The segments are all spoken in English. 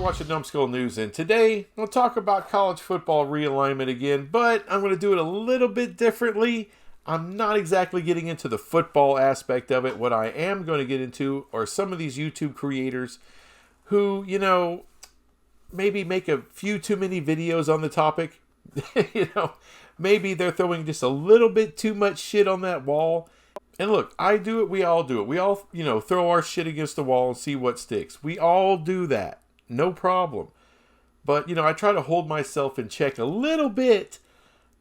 watching Numbskull News, and today we'll talk about college football realignment again, but I'm going to do it a little bit differently. I'm not exactly getting into the football aspect of it. What I am going to get into are some of these YouTube creators who, maybe make a few too many videos on the topic. Maybe they're throwing just a little bit too much shit on that wall. And look, I do it, we all do it. We all, throw our shit against the wall and see what sticks. We all do that. No problem. But, I try to hold myself in check a little bit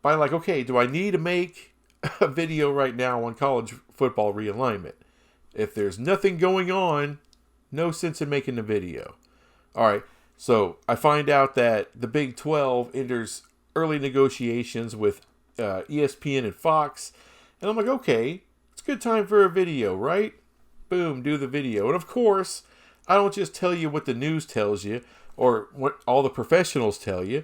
by like, okay, do I need to make a video right now on college football realignment? If there's nothing going on, no sense in making the video. All right, so I find out that the Big 12 enters early negotiations with ESPN and Fox. And I'm like, okay, it's a good time for a video, right? Boom, do the video. And of course, I don't just tell you what the news tells you or what all the professionals tell you.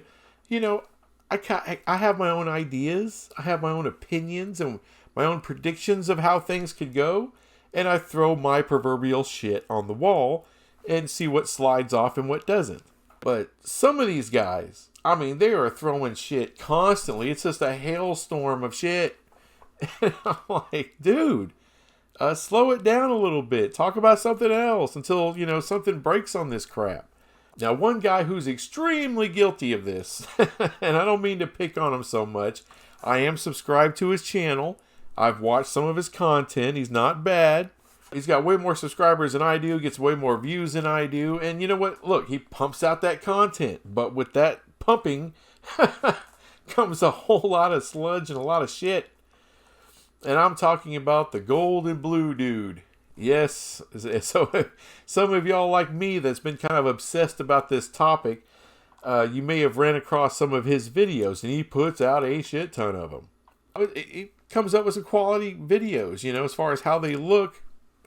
I have my own ideas. I have my own opinions and my own predictions of how things could go. And I throw my proverbial shit on the wall and see what slides off and what doesn't. But some of these guys, they are throwing shit constantly. It's just a hailstorm of shit. And I'm like, dude, slow it down a little bit. Talk about something else until, something breaks on this crap. Now, one guy who's extremely guilty of this, and I don't mean to pick on him so much, I am subscribed to his channel. I've watched some of his content. He's not bad. He's got way more subscribers than I do, gets way more views than I do. And you know what? Look, he pumps out that content. But with that pumping comes a whole lot of sludge and a lot of shit. And I'm talking about the gold and blue dude. Yes. So some of y'all like me that's been kind of obsessed about this topic, you may have ran across some of his videos. And he puts out a shit ton of them. It comes up with some quality videos, as far as how they look.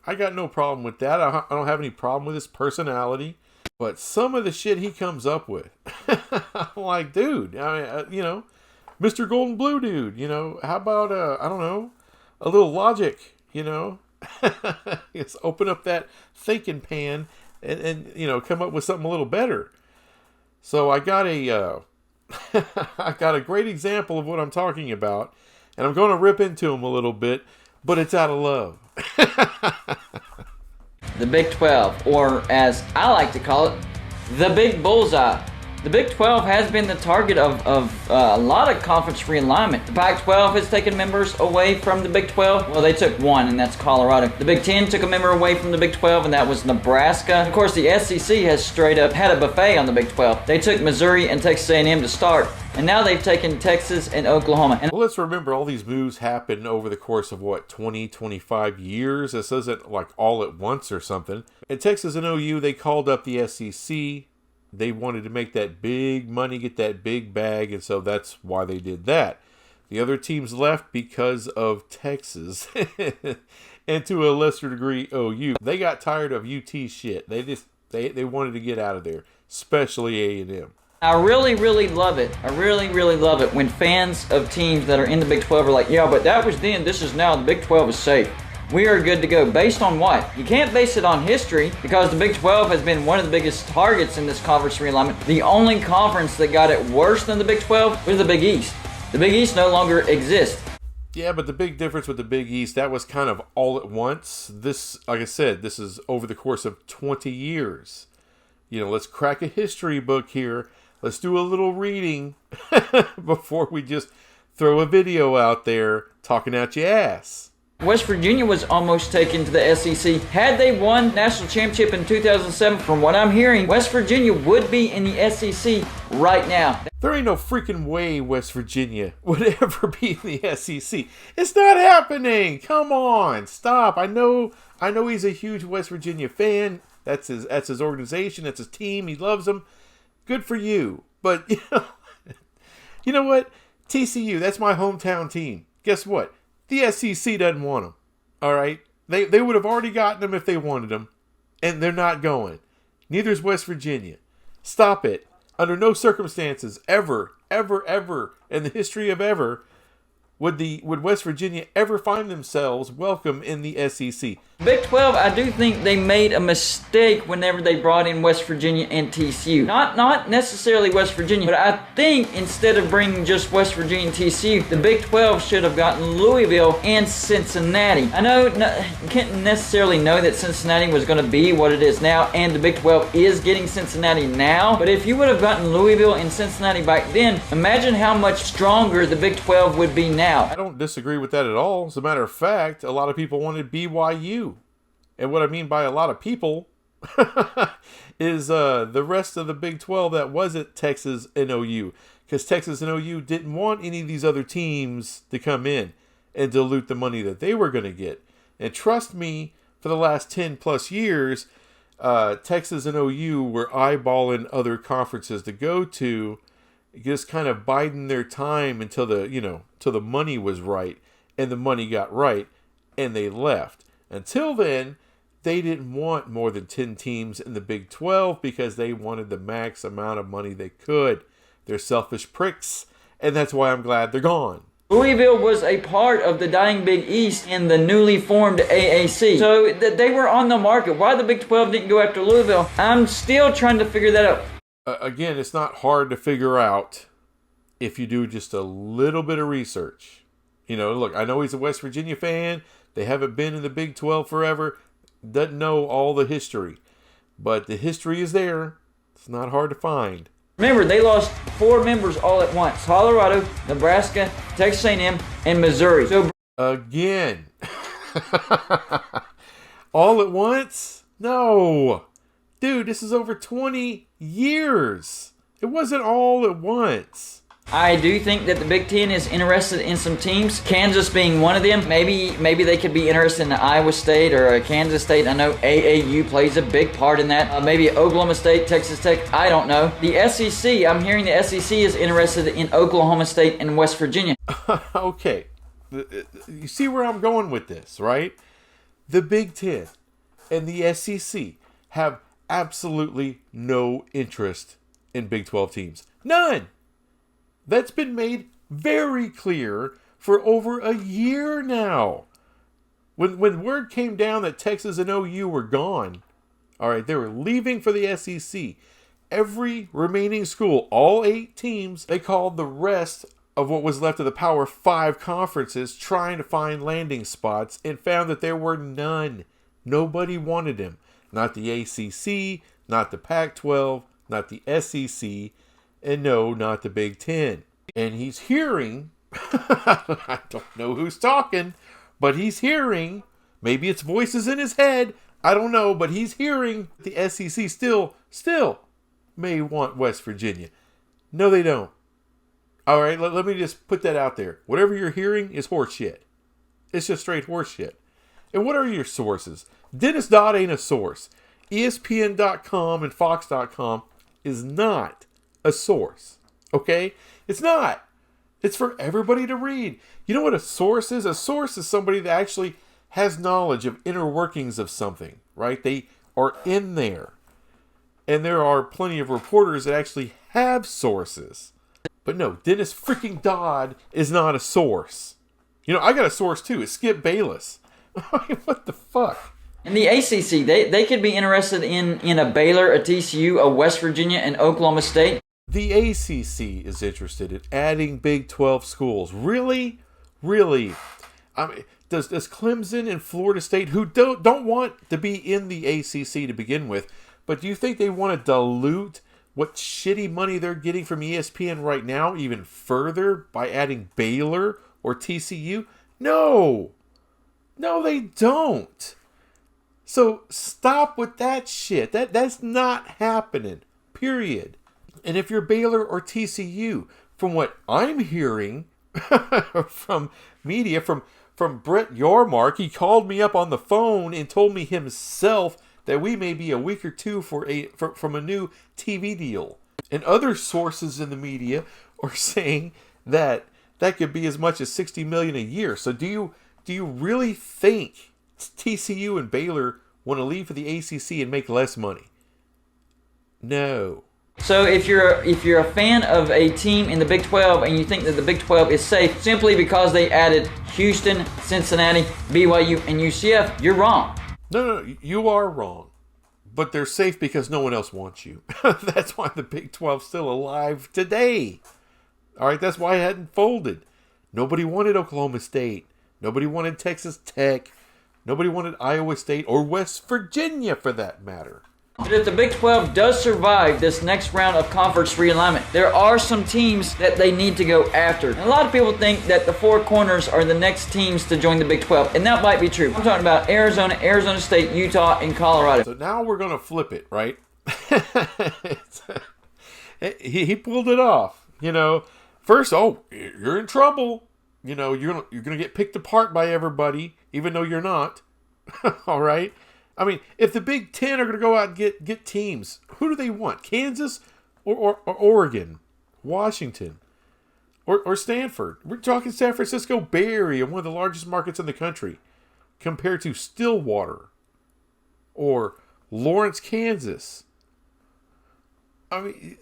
I got no problem with that. I don't have any problem with his personality. But some of the shit he comes up with, I'm like, dude, Mr. Golden Blue dude, how about, a little logic, Just open up that thinking pan and come up with something a little better. So I got I got a great example of what I'm talking about, and I'm going to rip into him a little bit, but it's out of love. The Big 12, or as I like to call it, the Big Bullseye. The Big 12 has been the target of a lot of conference realignment. The Pac-12 has taken members away from the Big 12. Well, they took one, and that's Colorado. The Big 10 took a member away from the Big 12, and that was Nebraska. Of course, the SEC has straight up had a buffet on the Big 12. They took Missouri and Texas A&M to start, and now they've taken Texas and Oklahoma. Well, let's remember all these moves happened over the course of, 20, 25 years? This isn't like all at once or something. In Texas and OU, they called up the SEC. They wanted to make that big money, get that big bag, and so that's why they did that. The other teams left because of Texas, and to a lesser degree, OU. They got tired of UT shit. They wanted to get out of there, especially A&M. I really, really love it. I really, really love it when fans of teams that are in the Big 12 are like, yeah, but that was then, this is now, the Big 12 is safe. We are good to go. Based on what? You can't base it on history because the Big 12 has been one of the biggest targets in this conference realignment. The only conference that got it worse than the Big 12 was the Big East. The Big East no longer exists. Yeah, but the big difference with the Big East, that was kind of all at once. This, like I said, this is over the course of 20 years. Let's crack a history book here. Let's do a little reading before we just throw a video out there talking out your ass. West Virginia was almost taken to the SEC. Had they won national championship in 2007, from what I'm hearing, West Virginia would be in the SEC right now. There ain't no freaking way West Virginia would ever be in the SEC. It's not happening. Come on, stop. I know he's a huge West Virginia fan. That's his organization. That's his team. He loves them. Good for you. But you know what? TCU, that's my hometown team. Guess what? The SEC doesn't want them, all right? They would have already gotten them if they wanted them, and they're not going. Neither is West Virginia. Stop it. Under no circumstances, ever, in the history of ever, would West Virginia ever find themselves welcome in the SEC. Big 12, I do think they made a mistake whenever they brought in West Virginia and TCU. Not necessarily West Virginia, but I think instead of bringing just West Virginia and TCU, the Big 12 should have gotten Louisville and Cincinnati. I know you can't necessarily know that Cincinnati was going to be what it is now, and the Big 12 is getting Cincinnati now, but if you would have gotten Louisville and Cincinnati back then, imagine how much stronger the Big 12 would be now. I don't disagree with that at all. As a matter of fact, a lot of people wanted BYU. And what I mean by a lot of people is the rest of the Big 12 that wasn't Texas and OU. Because Texas and OU didn't want any of these other teams to come in and dilute the money that they were going to get. And trust me, for the last 10 plus years, Texas and OU were eyeballing other conferences to go to, just kind of biding their time until the money was right, and the money got right, and they left. Until then, they didn't want more than 10 teams in the Big 12 because they wanted the max amount of money they could. They're selfish pricks, and that's why I'm glad they're gone. Louisville was a part of the dying Big East in the newly formed AAC. So they were on the market. Why the Big 12 didn't go after Louisville, I'm still trying to figure that out. Again, it's not hard to figure out if you do just a little bit of research. Look, I know he's a West Virginia fan. They haven't been in the Big 12 forever. Doesn't know all the history. But the history is there. It's not hard to find. Remember, they lost 4 members all at once. Colorado, Nebraska, Texas A&M, and Missouri. So again. All at once? No. Dude, this is over 20 years. It wasn't all at once. I do think that the Big Ten is interested in some teams, Kansas being one of them. Maybe they could be interested in Iowa State or Kansas State. I know AAU plays a big part in that. Maybe Oklahoma State, Texas Tech, I don't know. The SEC, I'm hearing the SEC is interested in Oklahoma State and West Virginia. Okay, you see where I'm going with this, right? The Big Ten and the SEC have absolutely no interest in Big 12 teams. None! That's been made very clear for over a year now. When word came down that Texas and OU were gone, all right, they were leaving for the SEC. Every remaining school, all 8 teams, they called the rest of what was left of the Power 5 conferences trying to find landing spots and found that there were none. Nobody wanted them. Not the ACC, not the Pac-12, not the SEC, and no, not the Big Ten. And he's hearing, I don't know who's talking, but he's hearing, maybe it's voices in his head, I don't know, but he's hearing the SEC still may want West Virginia. No, they don't. All right, let me just put that out there. Whatever you're hearing is horseshit. It's just straight horseshit. And what are your sources? Dennis Dodd ain't a source. ESPN.com and Fox.com is not a source. Okay? It's not. It's for everybody to read. You know what a source is? A source is somebody that actually has knowledge of inner workings of something, right? They are in there. And there are plenty of reporters that actually have sources. But no, Dennis freaking Dodd is not a source. I got a source too. It's Skip Bayless. What the fuck? In the ACC, they could be interested in a Baylor, a TCU, a West Virginia, and Oklahoma State. The ACC is interested in adding Big 12 schools. Really? Really? I mean, does Clemson and Florida State, who don't want to be in the ACC to begin with, but do you think they want to dilute what shitty money they're getting from ESPN right now even further by adding Baylor or TCU? No. No, they don't. So stop with that shit. That's not happening. Period. And if you're Baylor or TCU, from what I'm hearing from media, from Brett Yormark, he called me up on the phone and told me himself that we may be a week or two from a new TV deal. And other sources in the media are saying that could be as much as $60 million a year. So do you really think TCU and Baylor want to leave for the ACC and make less money? No. So if you're a fan of a team in the Big 12 and you think that the Big 12 is safe simply because they added Houston, Cincinnati, BYU, and UCF, you're wrong. No, you are wrong. But they're safe because no one else wants you. That's why the Big 12's still alive today. All right, that's why it hadn't folded. Nobody wanted Oklahoma State. Nobody wanted Texas Tech. Nobody wanted Iowa State or West Virginia for that matter. But if the Big 12 does survive this next round of conference realignment, there are some teams that they need to go after. And a lot of people think that the Four Corners are the next teams to join the Big 12, and that might be true. I'm talking about Arizona, Arizona State, Utah, and Colorado. So now we're going to flip it, right? he pulled it off. First, you're in trouble. You're going to get picked apart by everybody, even though you're not. All right? I mean, if the Big Ten are going to go out and get teams, who do they want? Kansas or Oregon, Washington, or Stanford? We're talking San Francisco Bay Area, one of the largest markets in the country, compared to Stillwater or Lawrence, Kansas. I mean,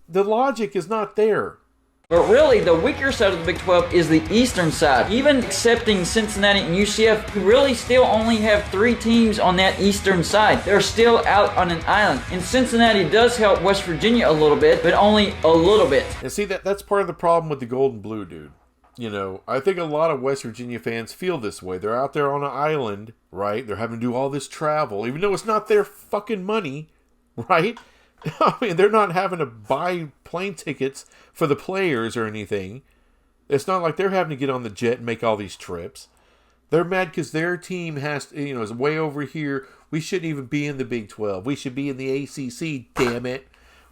the logic is not there. But really, the weaker side of the Big 12 is the eastern side. Even accepting Cincinnati and UCF, you really still only have 3 teams on that eastern side. They're still out on an island. And Cincinnati does help West Virginia a little bit, but only a little bit. And see, that's part of the problem with the gold and blue, dude. I think a lot of West Virginia fans feel this way. They're out there on an island, right? They're having to do all this travel, even though it's not their fucking money, right? I mean, they're not having to buy plane tickets for the players or anything. It's not like they're having to get on the jet and make all these trips. They're mad because their team is way over here. We shouldn't even be in the Big 12. We should be in the ACC, damn it.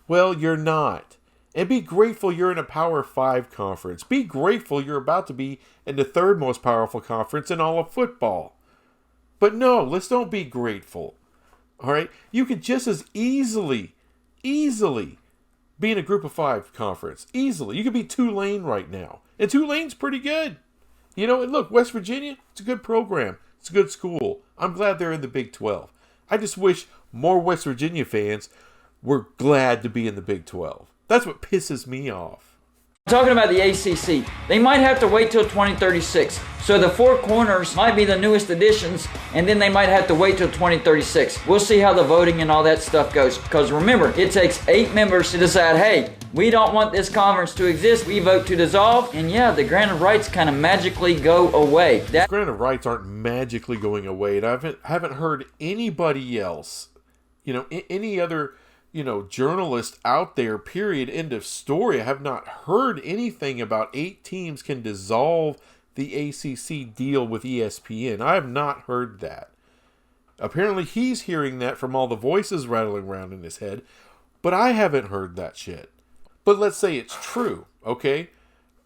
Well, you're not. And be grateful you're in a Power 5 conference. Be grateful you're about to be in the 3rd most powerful conference in all of football. But no, let's don't be grateful. All right? You could just as easily be in a Group of 5 conference. Easily. You could be Tulane right now. And Tulane's pretty good. And look, West Virginia, it's a good program. It's a good school. I'm glad they're in the Big 12. I just wish more West Virginia fans were glad to be in the Big 12. That's what pisses me off. Talking about the ACC, they might have to wait till 2036. So the Four Corners might be the newest additions, and then they might have to wait till 2036. We'll see how the voting and all that stuff goes. Because remember, it takes 8 members to decide, hey, we don't want this conference to exist. We vote to dissolve. And yeah, the grant of rights kind of magically go away. Grant of rights aren't magically going away. And I haven't heard anybody else, any other journalist out there, period, end of story. I have not heard anything about 8 teams can dissolve the ACC deal with ESPN. I have not heard that. Apparently he's hearing that from all the voices rattling around in his head, but I haven't heard that shit. But let's say it's true, okay?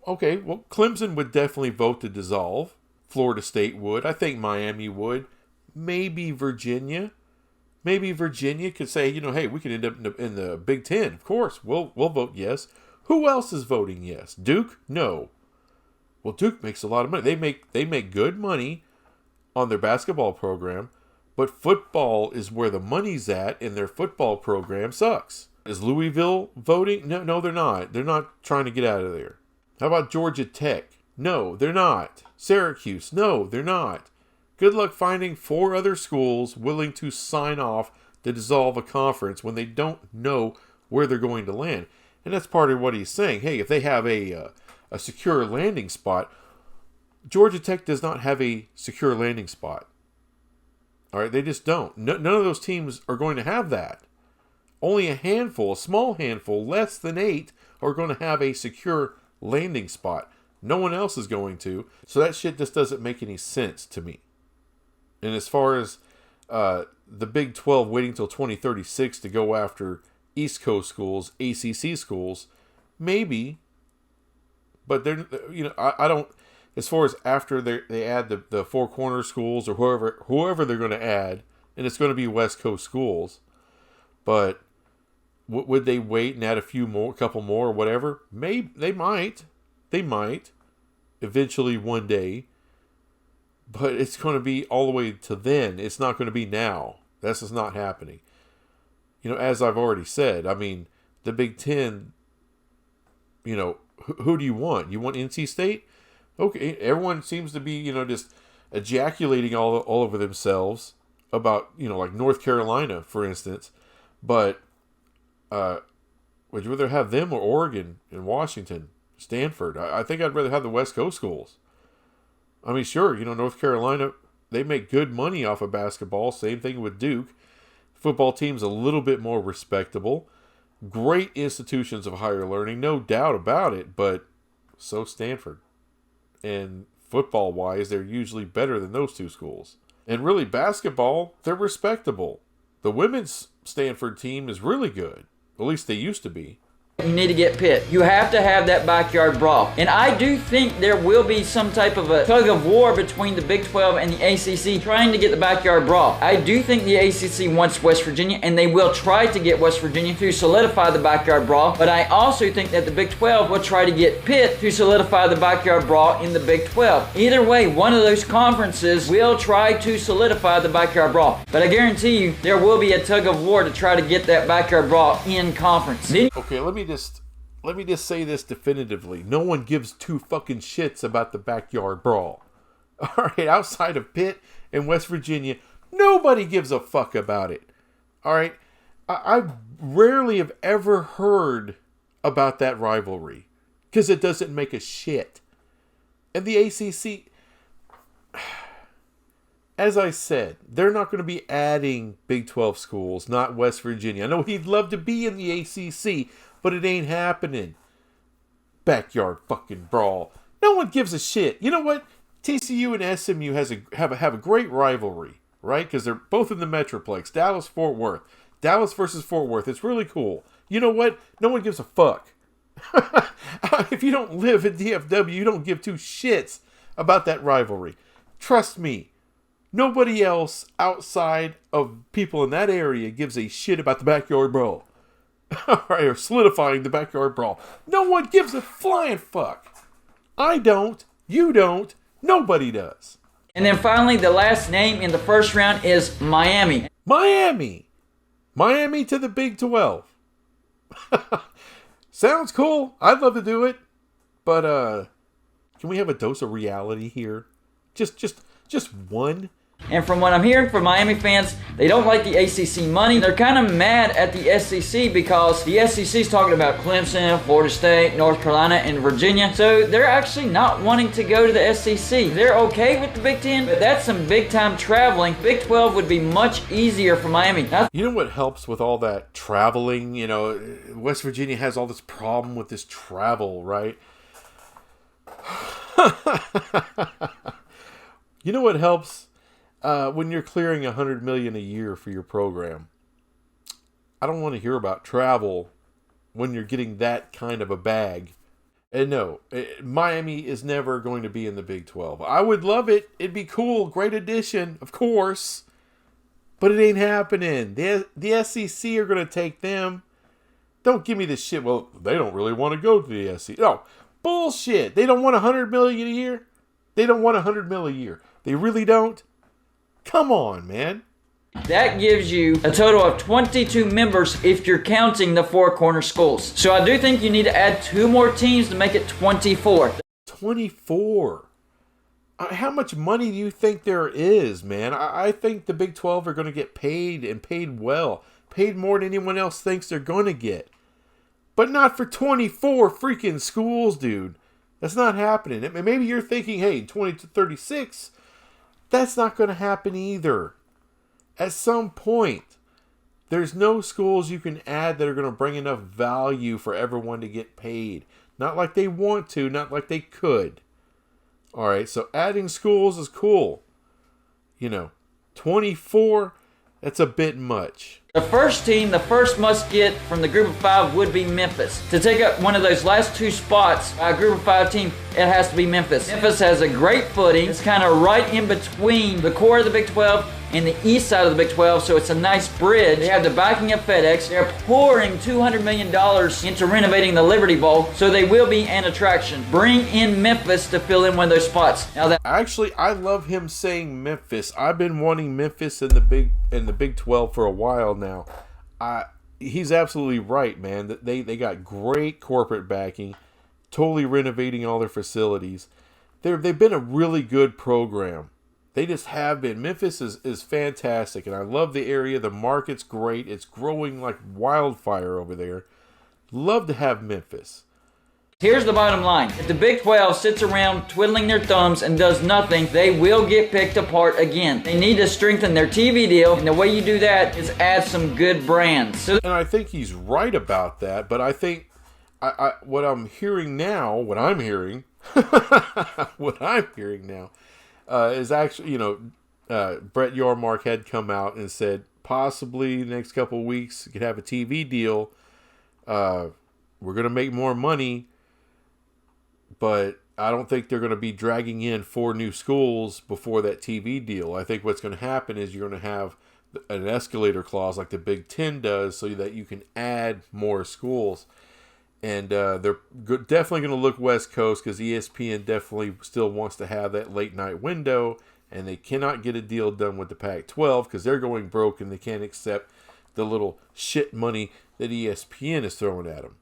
Okay, well, Clemson would definitely vote to dissolve. Florida State would. I think Miami would. Maybe Virginia. Maybe Virginia could say, hey, we could end up in the Big Ten. Of course, we'll vote yes. Who else is voting yes? Duke? No. Well, Duke makes a lot of money. They make good money on their basketball program, but football is where the money's at, and their football program sucks. Is Louisville voting? No, they're not. They're not trying to get out of there. How about Georgia Tech? No, they're not. Syracuse? No, they're not. Good luck finding 4 other schools willing to sign off to dissolve a conference when they don't know where they're going to land. And that's part of what he's saying. Hey, if they have a secure landing spot, Georgia Tech does not have a secure landing spot. All right, they just don't. None of those teams are going to have that. Only a small handful, less than 8, are going to have a secure landing spot. No one else is going to. So that shit just doesn't make any sense to me. And as far as the Big 12 waiting till 2036 to go after East Coast schools, ACC schools, maybe. But they're, I don't. As far as after they add the Four Corner schools or whoever they're going to add, and it's going to be West Coast schools. But would they wait and add a couple more, or whatever? Maybe they might. They might eventually one day. But it's going to be all the way to then. It's not going to be now. That's just not happening. As I've already said, I mean, the Big Ten, who do you want? You want NC State? Okay, everyone seems to be, just ejaculating all over themselves about, like North Carolina, for instance. But would you rather have them or Oregon and Washington, Stanford? I think I'd rather have the West Coast schools. I mean, sure, North Carolina, they make good money off of basketball. Same thing with Duke. Football team's a little bit more respectable. Great institutions of higher learning, no doubt about it, but so Stanford. And football-wise, they're usually better than those two schools. And really, basketball, they're respectable. The women's Stanford team is really good. At least they used to be. You need to get Pitt. You have to have that backyard brawl. And I do think there will be some type of a tug of war between the Big 12 and the ACC trying to get the backyard brawl. I do think the ACC wants West Virginia, and they will try to get West Virginia to solidify the backyard brawl. But I also think that the Big 12 will try to get Pitt to solidify the backyard brawl in the Big 12. Either way, one of those conferences will try to solidify the backyard brawl. But I guarantee you, there will be a tug of war to try to get that backyard brawl in conference. Okay, let me just say this definitively. No one gives two fucking shits about the backyard brawl. All right, outside of Pitt and West Virginia, nobody gives a fuck about it. All right, I rarely have ever heard about that rivalry because it doesn't make a shit. And the ACC, as I said, they're not going to be adding Big 12 schools, not West Virginia. I know he'd love to be in the ACC, but it ain't happening. Backyard fucking brawl. No one gives a shit. You know what? TCU and SMU have a great rivalry, right? Because they're both in the Metroplex. Dallas-Fort Worth. Dallas versus Fort Worth. It's really cool. You know what? No one gives a fuck. If you don't live in DFW, you don't give two shits about that rivalry. Trust me. Nobody else outside of people in that area gives a shit about the backyard brawl. Alright, or solidifying the backyard brawl. No one gives a flying fuck. I don't. You don't. Nobody does. And then finally, the last name in the first round is Miami. Miami to the Big 12. Sounds cool. I'd love to do it. But, can we have a dose of reality here? Just one? And from what I'm hearing from Miami fans, they don't like the ACC money. They're kind of mad at the SEC because the SEC is talking about Clemson, Florida State, North Carolina, and Virginia. So they're actually not wanting to go to the SEC. They're okay with the Big 10, but that's some big-time traveling. Big 12 would be much easier for Miami. You know what helps with all that traveling? West Virginia has all this problem with this travel, right? You know what helps? When you're clearing $100 million a year for your program, I don't want to hear about travel when you're getting that kind of a bag. And no, Miami is never going to be in the Big 12. I would love it. It'd be cool. Great addition, of course. But it ain't happening. The SEC are going to take them. Don't give me this shit. Well, they don't really want to go to the SEC. No, bullshit. They don't want $100 million a year. They don't want $100 million a year. They really don't. Come on, man. That gives you a total of 22 members if you're counting the four corner schools. So I do think you need to add 2 more teams to make it 24. 24? How much money do you think there is, man? I think the Big 12 are going to get paid and paid well. Paid more than anyone else thinks they're going to get. But not for 24 freaking schools, dude. That's not happening. Maybe you're thinking, hey, 20 to 36... That's not going to happen either. At some point, there's no schools you can add that are going to bring enough value for everyone to get paid. Not like they want to, not like they could. All right, so adding schools is cool. 24, that's a bit much. The first team, the first must get from the group of 5 would be Memphis. To take up one of those last 2 spots by a group of 5 team, it has to be Memphis. Memphis has a great footing. It's kind of right in between the core of the Big 12 and the east side of the Big 12, so it's a nice bridge. They have the backing of FedEx. They're pouring $200 million into renovating the Liberty Bowl, so they will be an attraction. Bring in Memphis to fill in one of those spots. Actually, I love him saying Memphis. I've been wanting Memphis in the Big 12 for a while now. He's absolutely right, man. They got great corporate backing, totally renovating all their facilities. They've been a really good program. They just have been. Memphis is fantastic, and I love the area. The market's great. It's growing like wildfire over there. Love to have Memphis. Here's the bottom line. If the Big 12 sits around twiddling their thumbs and does nothing, they will get picked apart again. They need to strengthen their TV deal, and the way you do that is add some good brands. And I think he's right about that, but I think what I'm hearing now, what I'm hearing now, is actually, Brett Yormark had come out and said possibly the next couple of weeks you could have a TV deal. We're going to make more money, but I don't think they're going to be dragging in 4 new schools before that TV deal. I think what's going to happen is you're going to have an escalator clause like the Big Ten does so that you can add more schools. And they're definitely going to look West Coast because ESPN definitely still wants to have that late night window, and they cannot get a deal done with the Pac-12 because they're going broke and they can't accept the little shit money that ESPN is throwing at them.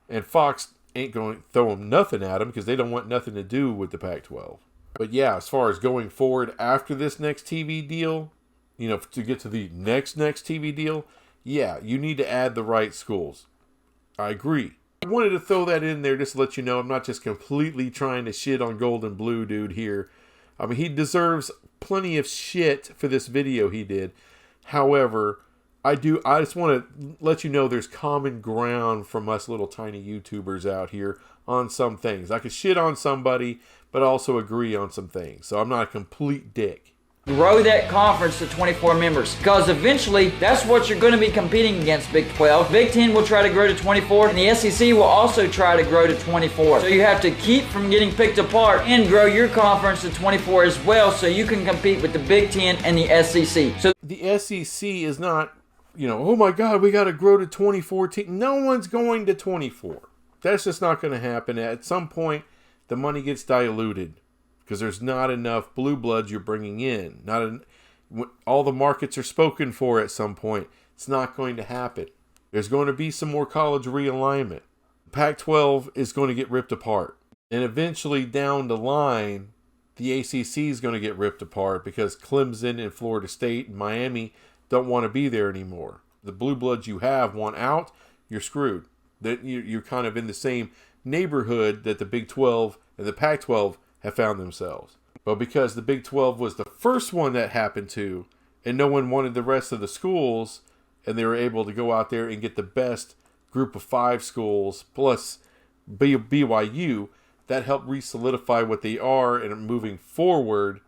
And Fox ain't going to throw them nothing at them because they don't want nothing to do with the Pac-12. But yeah, as far as going forward after this next TV deal, to get to the next TV deal, yeah, you need to add the right schools. I agree. I wanted to throw that in there just to let you know I'm not just completely trying to shit on Golden Blue dude here. I mean, he deserves plenty of shit for this video he did. However, I just want to let you know there's common ground from us little tiny YouTubers out here on some things. I could shit on somebody, but also agree on some things. So I'm not a complete dick. Grow that conference to 24 members, because eventually that's what you're going to be competing against Big 12. Big 10 will try to grow to 24, and the SEC will also try to grow to 24. So you have to keep from getting picked apart and grow your conference to 24 as well so you can compete with the Big 10 and the SEC. So the SEC is not, oh my God, we got to grow to 24 teams. No one's going to 24. That's just not going to happen. At some point, the money gets diluted. Because there's not enough blue bloods you're bringing in. All the markets are spoken for at some point. It's not going to happen. There's going to be some more college realignment. Pac-12 is going to get ripped apart. And eventually down the line, the ACC is going to get ripped apart because Clemson and Florida State and Miami don't want to be there anymore. The blue bloods you have want out, you're screwed. You're kind of in the same neighborhood that the Big 12 and the Pac-12 have found themselves. But because the Big 12 was the first one that happened to, and no one wanted the rest of the schools, and they were able to go out there and get the best group of 5 schools, plus BYU, that helped re-solidify what they are and moving forward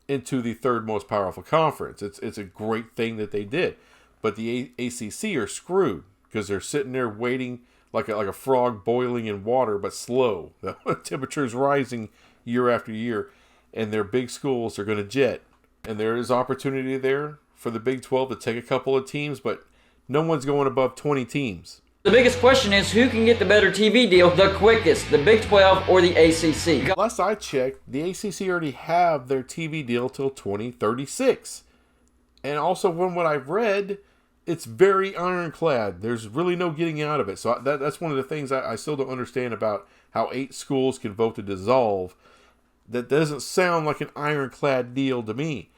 into the 3rd most powerful conference. It's a great thing that they did. But the ACC are screwed, because they're sitting there waiting like a frog boiling in water, but slow. The temperature's rising year after year, and their big schools are going to jet. And there is opportunity there for the Big 12 to take a couple of teams, but no one's going above 20 teams. The biggest question is who can get the better TV deal the quickest, the Big 12 or the ACC? Last I checked, the ACC already have their TV deal till 2036. And also from what I've read, it's very ironclad. There's really no getting out of it. So that's one of the things I still don't understand about how 8 schools can vote to dissolve. That doesn't sound like an ironclad deal to me.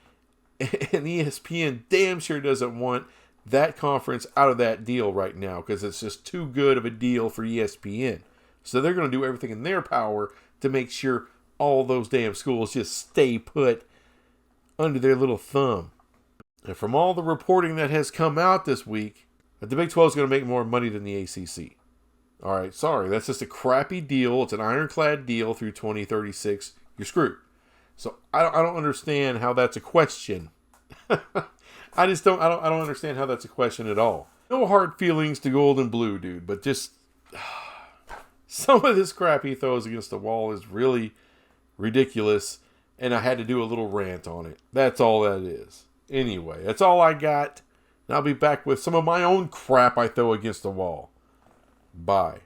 And ESPN damn sure doesn't want that conference out of that deal right now because it's just too good of a deal for ESPN. So they're going to do everything in their power to make sure all those damn schools just stay put under their little thumb. And from all the reporting that has come out this week, the Big 12 is going to make more money than the ACC. All right, sorry, that's just a crappy deal. It's an ironclad deal through 2036. You're screwed. So I don't understand how that's a question. I don't understand how that's a question at all. No hard feelings to Gold and Blue, dude, but just some of this crap he throws against the wall is really ridiculous, and I had to do a little rant on it. That's all that is. Anyway, that's all I got. And I'll be back with some of my own crap I throw against the wall. Bye.